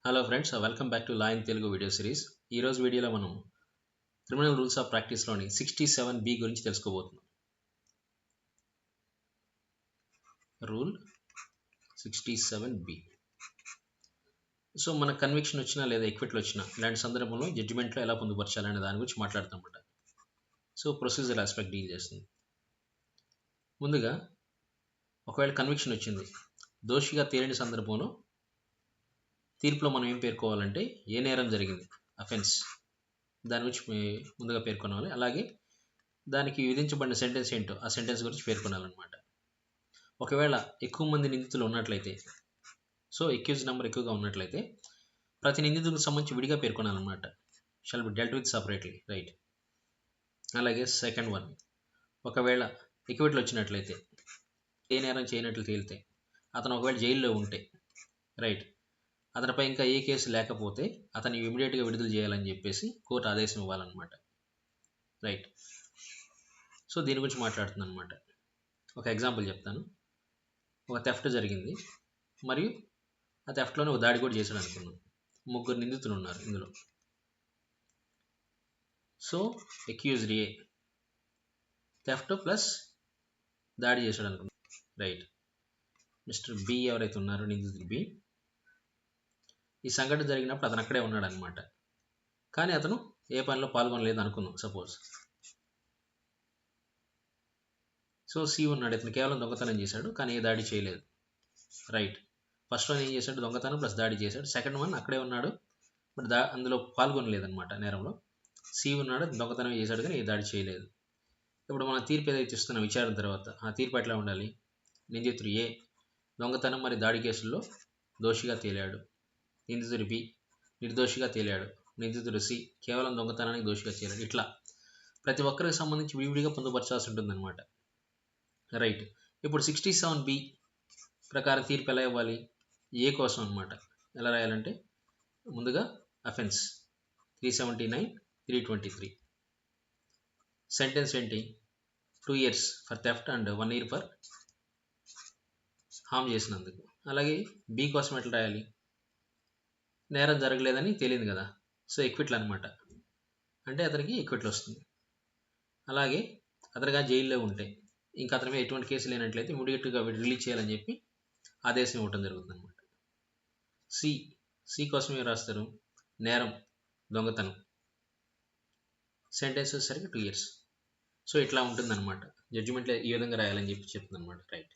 Hello friends, welcome back to law in Telugu video series. ఈరోజు వీడియోలో మనం క్రిమినల్ రూల్స్ ఆఫ్ ప్రాక్టీస్లోని 67B గురించి తెలుసుకోబోతున్నాం. Rule 67B. సో మన కన్విక్షన్ వచ్చినా లేదా ఎక్విట్లు వచ్చినా ఇలాంటి సందర్భంలో జడ్జిమెంట్లో ఎలా పొందుపరచాలనే దాని గురించి మాట్లాడుతామన్నమాట. సో ప్రొసీజర్ ఆస్పెక్ట్ డీల్ చేస్తుంది. ముందుగా ఒకవేళ కన్విక్షన్ వచ్చింది, దోషిగా తేలిన సందర్భంలో తీర్పులో మనం ఏం పేర్కోవాలంటే ఏ నేరం జరిగింది, అఫెన్స్, దాని గురించి ముందుగా పేర్కొనాలి. అలాగే దానికి విధించబడిన సెంటెన్స్ ఏంటో ఆ సెంటెన్స్ గురించి పేర్కొనాలన్నమాట. ఒకవేళ ఎక్కువ మంది నిందితులు ఉన్నట్లయితే, సో ఎక్యూజ్ నెంబర్ ఎక్కువగా ఉన్నట్లయితే ప్రతి నిందితులకు సంబంధించి విడిగా పేర్కొనాలన్నమాట. Shall be dealt with separately, right. అలాగే సెకండ్ వన్, ఒకవేళ ఎక్విట్లు వచ్చినట్లయితే, ఏ నేరం చేయనట్లు తేలితే, అతను ఒకవేళ జైల్లో ఉంటే, రైట్, అతనిపై ఇంకా ఏ కేసు లేకపోతే అతన్ని ఇమీడియట్గా విడుదల చేయాలని చెప్పేసి కోర్టు ఆదేశం ఇవ్వాలన్నమాట, రైట్. సో దీని గురించి మాట్లాడుతుంది అనమాట. ఒక ఎగ్జాంపుల్ చెప్తాను. ఒక థెఫ్ట్ జరిగింది మరియు ఆ థెఫ్ట్లోనే ఒక దాడి కూడా చేశాడు అనుకున్నాం. ముగ్గురు నిందితులు ఉన్నారు ఇందులో. So accused A theft plus దాడి చేశాడు అనుకున్నాం, రైట్. మిస్టర్ బి ఎవరైతే ఉన్నారో నిందితుడు బి, ఈ సంఘటన జరిగినప్పుడు అతను అక్కడే ఉన్నాడు అనమాట. కానీ అతను ఏ పనిలో పాల్గొనలేదు అనుకున్నాం సపోజ్. సో సి ఉన్నాడు, ఇతను కేవలం దొంగతనం చేశాడు కానీ ఏ దాడి చేయలేదు, రైట్. ఫస్ట్ వన్ ఏం చేశాడు, దొంగతనం ప్లస్ దాడి చేశాడు. సెకండ్ వన్ అక్కడే ఉన్నాడు బట్ అందులో పాల్గొనలేదన్నమాట నేరంలో. సి ఉన్నాడు, దొంగతనం చేశాడు కానీ ఏ దాడి చేయలేదు. ఇప్పుడు మన తీర్పు ఏదైతే ఇస్తున్నాం విచారణ తర్వాత, ఆ తీర్పు ఎట్లా ఉండాలి, నిందితుడు ఏ దొంగతనం మరి దాడి కేసుల్లో దోషిగా తేలాడు, నిందితుడు బి నిర్దోషిగా తేలాడు, నిందితుడు సి కేవలం దొంగతనానికి దోషిగా తేలాడు. ఇట్లా ప్రతి ఒక్కరికి సంబంధించి విడివిడిగా పొందుపరచాల్సి ఉంటుందన్నమాట, రైట్. ఇప్పుడు 67B ప్రకారం తీర్పు ఎలా ఇవ్వాలి, ఏ కోసం అనమాట. ఎలా రాయాలంటే ముందుగా అఫెన్స్ 379, 323, సెంటెన్స్ ఏంటి 2 years for theft and 1 year for harm చేసినందుకు. అలాగే బి కోసం ఎట్లా రాయాలి, నేరం జరగలేదని తెలియదు కదా, సో ఎక్విట్లు అనమాట, అంటే అతనికి ఎక్విట్లు వస్తుంది. అలాగే అతనిగా జైల్లో ఉంటే ఇంకా అతని మీద ఎటువంటి కేసు లేనట్లయితే ఇమీడియట్గా రిలీజ్ చేయాలని చెప్పి ఆదేశం ఇవ్వటం జరుగుతుంది అనమాట. సి కోసం ఏం రాస్తారు, నేరం దొంగతనం, సెంటెన్స్ సరిగ్గా 2 years. సో ఇట్లా ఉంటుందన్నమాట. జడ్జిమెంట్లో ఈ విధంగా రాయాలని చెప్పి చెప్తుంది అనమాట, రైట్.